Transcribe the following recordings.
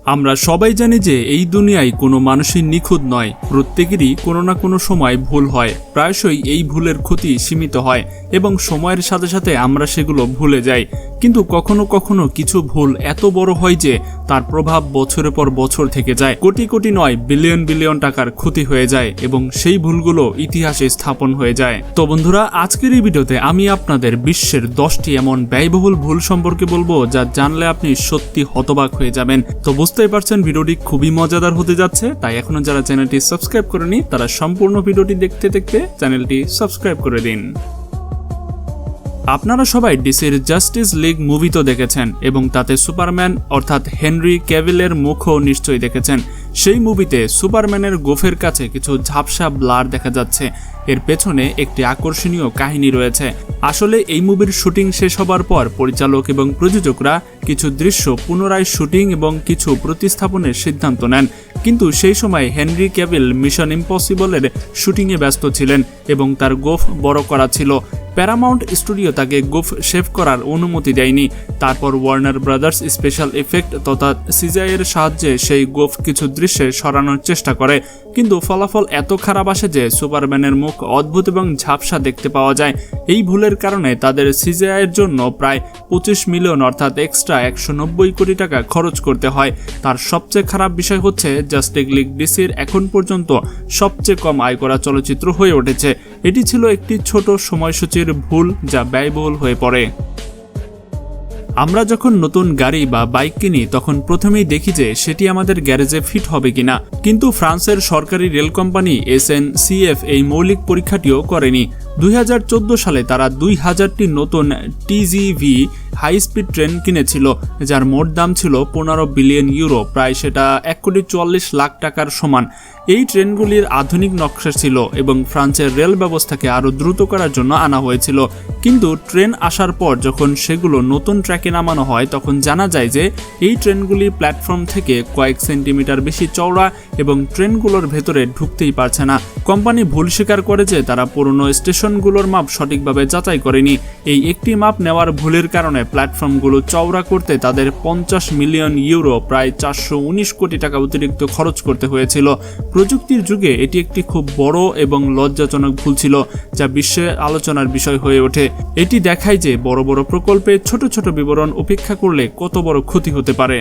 আমরা সবাই জানি যে এই দুনিয়ায় কোনো মানুষই নিখুঁত নয়, প্রত্যেকেরই কোনো না কোনো সময় ভুল হয়। প্রায়শই এই ভুলের ক্ষতি সীমিত হয় এবং সময়ের সাথে সাথে আমরা সেগুলো ভুলে যাই। কিন্তু কখনো কখনো কিছু ভুল এত বড় হয় যে তার প্রভাব বছরের পর বছর থেকে যায়, কোটি কোটি নয় বিলিয়ন বিলিয়ন টাকার ক্ষতি হয়ে যায় এবং সেই ভুলগুলো ইতিহাসে স্থাপন হয়ে যায়। তো বন্ধুরা, আজকের এই ভিডিওতে আমি আপনাদের বিশ্বের 10টি এমন ব্যয়বহুল ভুল সম্পর্কে বলবো যা জানলে আপনি সত্যি হতবাক হয়ে যাবেন। তো বুঝতেই পারছেন ভিডিওটি খুবই মজাদার হতে যাচ্ছে, তাই এখনো যারা চ্যানেলটি সাবস্ক্রাইব করেনি তারা সম্পূর্ণ ভিডিওটি দেখতে দেখতে চ্যানেলটি সাবস্ক্রাইব করে দিন। আপনারা সবাই ডিসির জাস্টিস লিগ মুভি তো দেখেছেন এবং তাতে সুপারম্যান অর্থাৎ হেনরি ক্যাভিলের মুখও নিশ্চয়ই দেখেছেন। সেই মুভিতে সুপারম্যানের গোফের কাছে কিছু ঝাপসা ব্লার দেখা যাচ্ছে। এর পেছনে একটি আকর্ষণীয় কাহিনী রয়েছে। আসলে এই মুভির শুটিং শেষ হবার পর পরিচালক এবং প্রযোজকরা কিছু দৃশ্য পুনরায় শুটিং এবং কিছু প্রতিস্থাপনের সিদ্ধান্ত নেন, কিন্তু সেই সময় হেনরি ক্যাভিল মিশন ইম্পসিবলের শুটিংয়ে ব্যস্ত ছিলেন এবং তার গোফ বড় করা ছিল। প্যারামাউন্ট স্টুডিও তাকে গোফ শেভ করার অনুমতি দেয়নি। তারপর ওয়ার্নার ব্রাদার্স স্পেশাল এফেক্ট তথা সিজিআইয়ের সাহায্যে সেই গোফ কিছু দৃশ্যে সরানোর চেষ্টা করে, কিন্তু ফলাফল এত খারাপ আসে যে সুপারম্যানের মুখ অদ্ভুত এবং ঝাপসা দেখতে পাওয়া যায়। এই ভুলের কারণে তাদের সিজিআইয়ের জন্য প্রায় 25 মিলিয়ন অর্থাৎ এক্সট্রা 190 কোটি টাকা খরচ করতে হয়। তার সবচেয়ে খারাপ বিষয় হচ্ছে জাস্টিস লিগ ডিসির এখন পর্যন্ত সবচেয়ে কম আয় করা চলচ্চিত্র হয়ে উঠেছে। এটি ছিল একটি ছোট সময়সূচির ভুল যা ব্যয়বহুল হয়ে পড়ে। আমরা যখন নতুন গাড়ি বা বাইক কিনি তখন প্রথমেই দেখি যে সেটি আমাদের গ্যারেজে ফিট হবে কিনা, কিন্তু ফ্রান্সের সরকারি রেল কোম্পানি SNCF এই মৌলিক পরীক্ষাটিও করেনি। 2014 সালে তারা 2000টি নতুন TGV হাই স্পিড ট্রেন কিনেছিল, যার মোট দাম ছিল 15 বিলিয়ন ইউরো, প্রায় সেটা 1,44,00,000 টাকার সমান। এই ট্রেনগুলির আধুনিক নকশা ছিল এবং ফ্রান্সের রেল ব্যবস্থাকে আরও দ্রুত করার জন্য আনা হয়েছিল। কিন্তু ট্রেন আসার পর যখন সেগুলো নতুন ট্র্যাকে নামানো হয় তখন জানা যায় যে এই ট্রেনগুলি প্ল্যাটফর্ম থেকে কয়েক সেন্টিমিটার বেশি চওড়া এবং ট্রেনগুলোর ভেতরে ঢুকতেই পারছে না। কোম্পানি ভুল স্বীকার করে যে তারা পুরনো স্টেশনগুলোর মাপ সঠিকভাবে যাচাই করেনি। এই একটি মাপ নেওয়ার ভুলের কারণে প্ল্যাটফর্মগুলো চওড়া করতে তাদের 50 মিলিয়ন ইউরো প্রায় 419 কোটি টাকা অতিরিক্ত খরচ করতে হয়েছিল। প্রযুক্তির যুগে এটি একটি খুব বড় এবং লজ্জাজনক ভুল ছিল যা বিশ্বে আলোচনার বিষয় হয়ে ওঠে। এটি দেখায় যে বড় বড় প্রকল্পে ছোট ছোট বিবরণ উপেক্ষা করলে কত বড় ক্ষতি হতে পারে।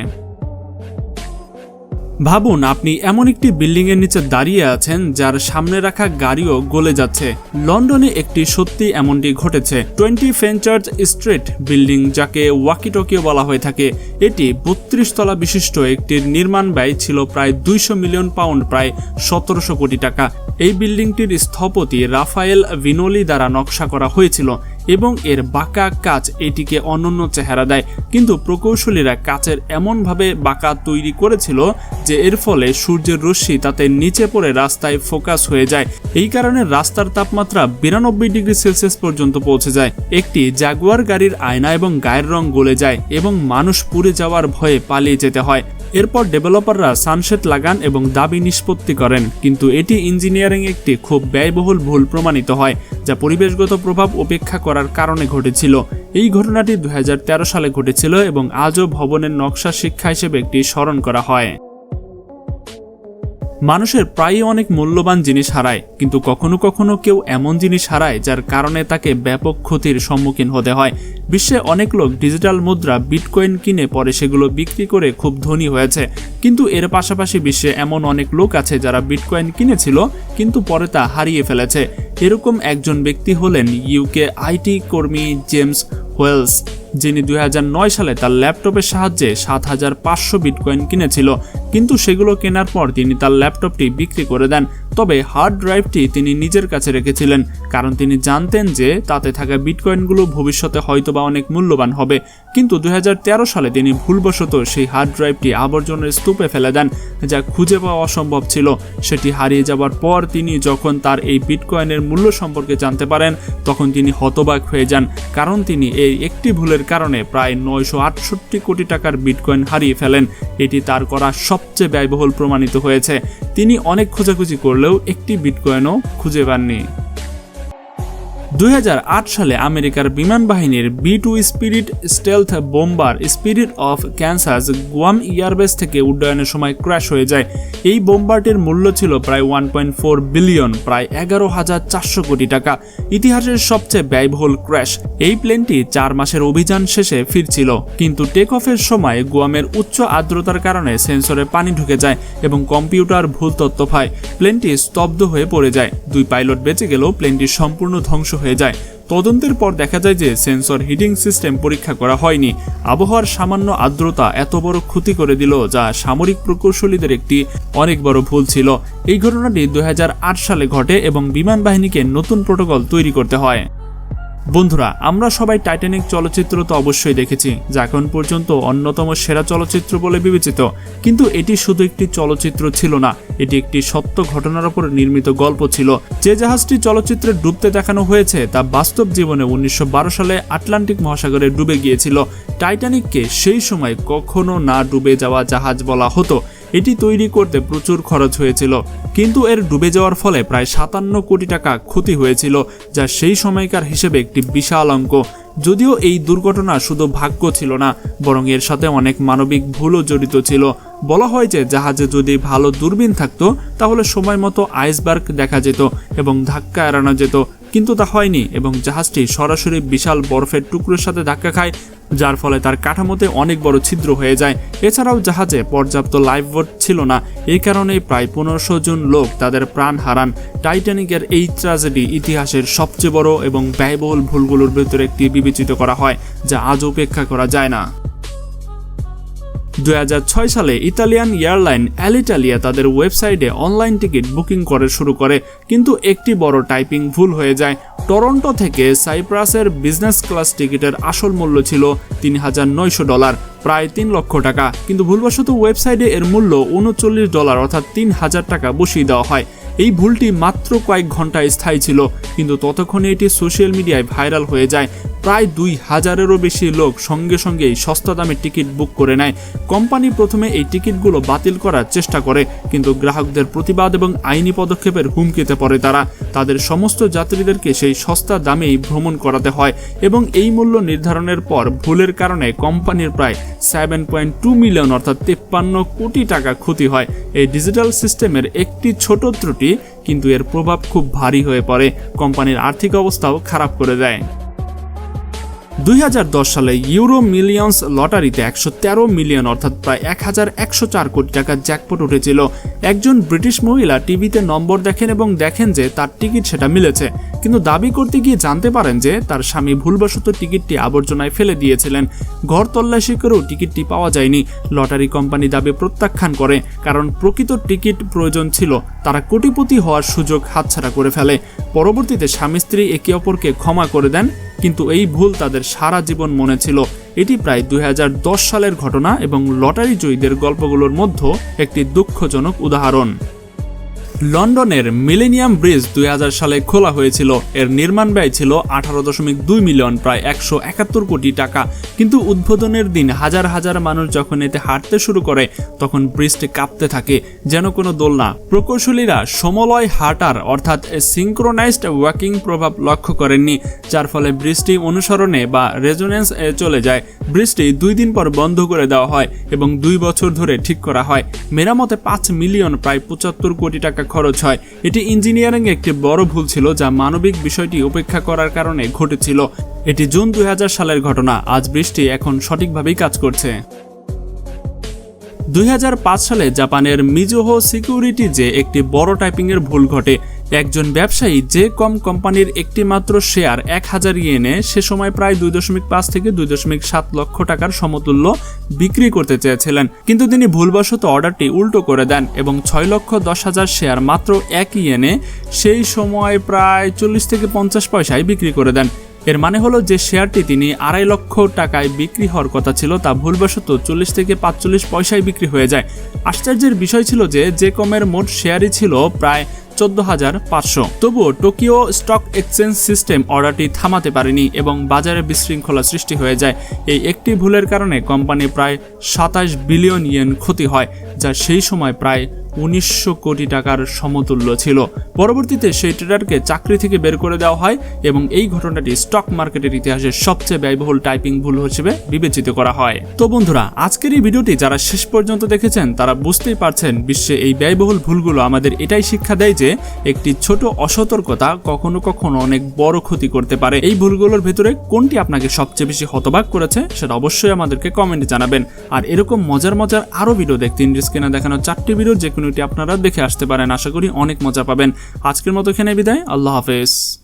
ভাবুন আপনি এমন একটি বিল্ডিং এর নিচে দাঁড়িয়ে আছেন যার সামনে রাখা গাড়িও গলে যাচ্ছে। লন্ডনে একটি সত্যি এমনটি ঘটেছে। 20 ফেনচার্চ স্ট্রিট বিল্ডিং, যাকে ওয়াকিটকিও বলা হয়ে থাকে, এটি 32 তলা বিশিষ্ট। একটির নির্মাণ ব্যয় ছিল প্রায় 200 মিলিয়ন পাউন্ড, প্রায় 1700 কোটি টাকা। এই বিল্ডিংটির স্থপতি রাফায়েল ভিনোলি দ্বারা নকশা করা হয়েছিল এবং এর বাঁকা কাচ এটিকে অনন্য চেহারা দেয়, কিন্তু প্রকৌশলীরা কাচের এমনভাবে বাঁকা তৈরি করেছিল যে এর ফলে সূর্যের রশ্মি তাতে নিচে পড়ে রাস্তায় ফোকাস হয়ে যায়। এই কারণে রাস্তার তাপমাত্রা 92 ডিগ্রি সেলসিয়াস পর্যন্ত পৌঁছে যায়। একটি জাগুয়ার গাড়ির আয়না এবং গায়ের রং গলে যায় এবং মানুষ পুড়ে যাওয়ার ভয়ে পালিয়ে যেতে হয়। এরপর ডেভেলপাররা সানশেড লাগান এবং দাবি নিষ্পত্তি করেন, কিন্তু এটি ইঞ্জিনিয়ারিং একটি খুব ব্যয়বহুল ভুল প্রমাণিত হয় যা পরিবেশগত প্রভাব উপেক্ষা করার কারণে ঘটেছিল। এই ঘটনাটি 2013 সালে ঘটেছিল এবং আজও ভবনের নকশা শিক্ষা হিসেবে একটি স্মরণ করা হয়। মানুষের প্রায়ই অনেক মূল্যবান জিনিস হারায়, কিন্তু কখনো কখনো কেউ এমন জিনিস হারায় যার কারণে তাকে ব্যাপক ক্ষতির সম্মুখীন হতে হয়। বিশ্বে অনেক লোক ডিজিটাল মুদ্রা বিটকয়েন কিনে পরে সেগুলো বিক্রি করে খুব ধনী হয়েছে, কিন্তু এর পাশাপাশি বিশ্বে এমন অনেক লোক আছে যারা বিটকয়েন কিনেছিল কিন্তু পরে তা হারিয়ে ফেলেছে। এরকম একজন ব্যক্তি হলেন UK IT কর্মী জেমস ওয়েলস, যিনি 2009 সালে তার ল্যাপটপের সাহায্যে 7500 বিটকয়েন কিনেছিল, কিন্তু সেগুলো কেনার পর তিনি তার ল্যাপটপটি বিক্রি করে দেন। তবে হার্ড ড্রাইভটি তিনি নিজের কাছে রেখেছিলেন, কারণ তিনি জানতেন যে তাতে থাকা বিটকয়েনগুলো ভবিষ্যতে হয়তোবা অনেক মূল্যবান হবে। কিন্তু 2013 সালে তিনি ভুলবশত সেই হার্ড ড্রাইভটি আবর্জনার স্তূপে ফেলে দেন, যা খুঁজে পাওয়া অসম্ভব ছিল। সেটি হারিয়ে যাওয়ার পর তিনি যখন তার এই বিটকয়েনের মূল্য সম্পর্কে জানতে পারেন তখন তিনি হতবাক হয়ে যান, কারণ তিনি এই একটি ভুলের কারণে প্রায় 968 কোটি টাকার বিটকয়েন হারিয়ে ফেলেন। এটি তার করা সবচেয়ে ব্যয়বহুল প্রমাণিত হয়েছে। তিনি অনেক খোঁজাখুঁজি করলেও একটি বিটকয়েনও খুঁজে পাননি। 2008 সালে আমেরিকার বিমান বাহিনীর B-2 spirit stealth bomber spirit of Kansas Guam airbase থেকে উড্ডয়নের সময় ক্র্যাশ হয়ে যায়। এই বোম্বারটির মূল্য ছিল প্রায় 1.4 বিলিয়ন, প্রায় 11,400 কোটি টাকা। ইতিহাসের সবচেয়ে ব্যয়বহুল ক্র্যাশ। এই প্লেনটি 4 মাসের অভিযান শেষে ফিরছিল, কিন্তু টেক অফের সময় গুয়ামের উচ্চ আর্দ্রতার কারণে সেন্সরে পানি ঢুকে যায় এবং কম্পিউটার ভুল তথ্য পায়। প্লেনটি স্তব্ধ হয়ে পড়ে যায়। 2 পাইলট বেঁচে গেলেও প্লেনটি সম্পূর্ণ ধ্বংস হয়ে যায়। তদন্তের পর দেখা যায় যে সেন্সর হিটিং সিস্টেম পরীক্ষা করা হয়নি। আবহাওয়ার সামান্য আর্দ্রতা এত বড় ক্ষতি করে দিল, যা সামরিক প্রকৌশলীদের একটি অনেক বড় ভুল ছিল। এই ঘটনাটি 2008 সালে ঘটে এবং বিমান বাহিনীকে নতুন প্রোটোকল তৈরি করতে হয়। বন্ধুরা, আমরা সবাই টাইটানিক চলচ্চিত্র তো অবশ্যই দেখেছি, যা এখন পর্যন্ত অন্যতম সেরা চলচ্চিত্র বলে বিবেচিত। কিন্তু এটি শুধু একটি চলচ্চিত্র ছিল না, এটি একটি সত্য ঘটনার উপর নির্মিত গল্প ছিল। যে জাহাজটি চলচ্চিত্রে ডুবতে দেখানো হয়েছে তা বাস্তব জীবনে 1912 সালে আটলান্টিক মহাসাগরে ডুবে গিয়েছিল। টাইটানিককে সেই সময় কখনো না ডুবে যাওয়া জাহাজ বলা হতো। এটি তৈরি করতে প্রচুর খরচ হয়েছিল, কিন্তু এর ডুবে যাওয়ার ফলে প্রায় 57 কোটি টাকা ক্ষতি হয়েছিল, যা সেই সময়কার হিসেবে একটি বিশাল অঙ্ক। যদিও এই দুর্ঘটনা শুধু ভাগ্য ছিল না, বরং এর সাথে অনেক মানবিক ভুলও জড়িত ছিল। বলা হয় যে জাহাজে যদি ভালো দূরবীন থাকতো তাহলে সময় মতো আইসবার্গ দেখা যেত এবং ধাক্কা এড়ানো যেত, কিন্তু তা হয়নি এবং জাহাজটি সরাসরি বিশাল বরফের টুকরোর সাথে ধাক্কা খায়, যার ফলে তার কাঠামোতে অনেক বড় ছিদ্র হয়ে যায়। এছাড়াও জাহাজে পর্যাপ্ত লাইফবোট ছিল না, এই কারণে প্রায় 1500 জন লোক তাদের প্রাণ হারান। টাইটানিকের এই ট্র্যাজেডি ইতিহাসের সবচেয়ে বড় এবং ব্যয়বহুল ভুলগুলোর ভেতরে একটি বিবেচিত করা হয়, যা আজ উপেক্ষা করা যায় না। 2006 সালে ইতালিয়ান এয়ারলাইন অ্যালিটালিয়া তাদের ওয়েবসাইটে অনলাইন টিকিট বুকিং করে শুরু করে, কিন্তু একটি বড় টাইপিং ভুল হয়ে যায়। টরন্টো থেকে সাইপ্রাসের বিজনেস ক্লাস টিকিটের আসল মূল্য ছিল $3,900, প্রায় 3 লক্ষ টাকা, কিন্তু ভুলবশত ওয়েবসাইটে এর মূল্য $39 অর্থাৎ 3,000 টাকা বসিয়ে দেওয়া হয়। এই ভুলটি মাত্র কয়েক ঘন্টায় স্থায়ী ছিল, কিন্তু ততক্ষণে এটি সোশ্যাল মিডিয়ায় ভাইরাল হয়ে যায়। প্রায় 2000-এরও বেশি লোক সঙ্গে সঙ্গে এই সস্তা দামে টিকিট বুক করে নেয়। কোম্পানি প্রথমে এই টিকিটগুলো বাতিল করার চেষ্টা করে, কিন্তু গ্রাহকদের প্রতিবাদ এবং আইনি পদক্ষেপের হুমকিতে পড়ে তারা। তাদের সমস্ত যাত্রীদেরকে সেই সস্তা দামেই ভ্রমণ করাতে হয় এবং এই মূল্য নির্ধারণের পর ভুলের কারণে কোম্পানির প্রায় 7.2 মিলিয়ন অর্থাৎ 53 কোটি টাকা ক্ষতি হয়। এই ডিজিটাল সিস্টেমের একটি ছোট ত্রুটি, কিন্তু এর প্রভাব খুব ভারী হয়ে পড়ে, কোম্পানির আর্থিক অবস্থাও খারাপ করে দেয়। 2010 সালে ইউরো মিলিয়ন্স লটারিতে 113 মিলিয়ন অর্থাৎ প্রায় 1104 কোটি টাকার জ্যাকপট উঠেছিল। একজন ব্রিটিশ মহিলা টিভিতে নম্বর দেখেন এবং দেখেন যে তার টিকিট সেটা মিলেছে, কিন্তু দাবি করতে গিয়ে জানতে পারেন যে তার স্বামী ভুলবশত টিকিটটি আবর্জনায় ফেলে দিয়েছিলেন। ঘর তল্লাশি করেও টিকিটটি পাওয়া যায়নি। লটারি কোম্পানি দাবি প্রত্যাখ্যান করে, কারণ প্রকৃত টিকিট প্রয়োজন ছিল। তারা কোটিপতি হওয়ার সুযোগ হাতছাড়া করে ফেলে। পরবর্তীতে স্বামী স্ত্রী একে অপরকে ক্ষমা করে দেন, কিন্তু এই ভুল তাদের সারা জীবন মনে ছিল। এটি প্রায় 2010 সালের ঘটনা এবং লটারি জয়ীদের গল্পগুলোর মধ্যে একটি দুঃখজনক উদাহরণ। লন্ডনের মিলেনিয়াম ব্রিজ 2000 সালে খোলা হয়েছিল। এর নির্মাণ ব্যয় ছিল 18.2 মিলিয়ন, প্রায় 171 কোটি টাকা। কিন্তু উদ্বোধনের দিন হাজার হাজার মানুষ যখন এতে হাঁটতে শুরু করে, তখন ব্রিজটি কাঁপতে থাকে, যেন কোনো দোলনা। প্রকৌশলীরা সমলয় হাঁটার অর্থাৎ সিঙ্ক্রোনাইজড ওয়াকিং প্রভাব লক্ষ্য করেননি, যার ফলে ব্রিজটি অনুসরণে বা রেজোনেন্স চলে যায়। ব্রিজটি 2 দিন পর বন্ধ করে দেওয়া হয় এবং 2 বছর ধরে ঠিক করা হয়। মেরামতে 5 মিলিয়ন প্রায় 75 কোটি টাকা খরচ হয়। এটি ইঞ্জিনিয়ারিং একটি বড় ভুল ছিল, যা মানবিক বিষয়টি উপেক্ষা করার কারণে ঘটেছিল। এটি জুন 2000 সালের ঘটনা। আজ ব্রিজটি এখন সঠিকভাবেই কাজ করছে। 2005 সালে জাপানের মিজোহো সিকিউরিটিজে একটি বড় টাইপিংয়ের ভুল ঘটে। একজন ব্যবসায়ী যে কম কোম্পানির একটি মাত্র শেয়ার 1000 ইয়েনে সে সময় প্রায় 2.5 থেকে 2.7 লক্ষ টাকার সমতুল্য বিক্রি করতে চেয়েছিলেন, কিন্তু তিনি ভুলবশত অর্ডারটি উল্টো করে দেন এবং 6,10,000 শেয়ার মাত্র 1 ইয়েনে সেই সময় প্রায় 40 থেকে 50 পয়সায় বিক্রি করে দেন। এর মানে হলো যে শেয়ারটি তিনি 2.5 লক্ষ টাকায় বিক্রি হওয়ার কথা ছিল, তা ভুলবশত 40 থেকে 45 পয়সায় বিক্রি হয়ে যায়। আশ্চর্যের বিষয় ছিল যে কমের মোট শেয়ারই ছিল প্রায় 14,500। তবুও টোকিও স্টক এক্সচেঞ্জ সিস্টেম অর্ডারটি থামাতে পারেনি এবং বাজারে বিশৃঙ্খলা সৃষ্টি হয়ে যায়। এই একটি ভুলের কারণে কোম্পানি প্রায় 27 বিলিয়ন ইয়েন ক্ষতি হয়, যা সেই সময় প্রায় 1900 কোটি টাকার সমতুল্য ছিল। পরবর্তীতে সেই ট্রেডারকে চাকরি থেকে বের করে দেওয়া হয় এবং এই ঘটনাটি স্টক মার্কেটের ইতিহাসে সবচেয়ে ব্যয়বহুল টাইপিং ভুল হিসেবে বিবেচিত করা হয়। তো বন্ধুরা, আজকের এই ভিডিওটি যারা শেষ পর্যন্ত দেখেছেন তারা বুঝতেই পারছেন বিশ্বে এই ব্যয়বহুল ভুলগুলো আমাদের এটাই শিক্ষা দেয় যে একটি ছোট অসতর্কতা কখনো কখনো অনেক বড় ক্ষতি করতে পারে। এই ভুলগুলোর ভেতরে কোনটি আপনাকে সবচেয়ে বেশি হতবাক করেছে সেটা অবশ্যই আমাদেরকে কমেন্টে জানাবেন। আর এরকম মজার আরো ভিডিও দেখতে স্ক্রিনে দেখানো 4টি ভিডিও যে কোনোটি আপনারা দেখে আসতে পারেন। আশা করি অনেক মজা পাবেন। আজকের মতো এখানে বিদায়। আল্লাহ হাফেজ।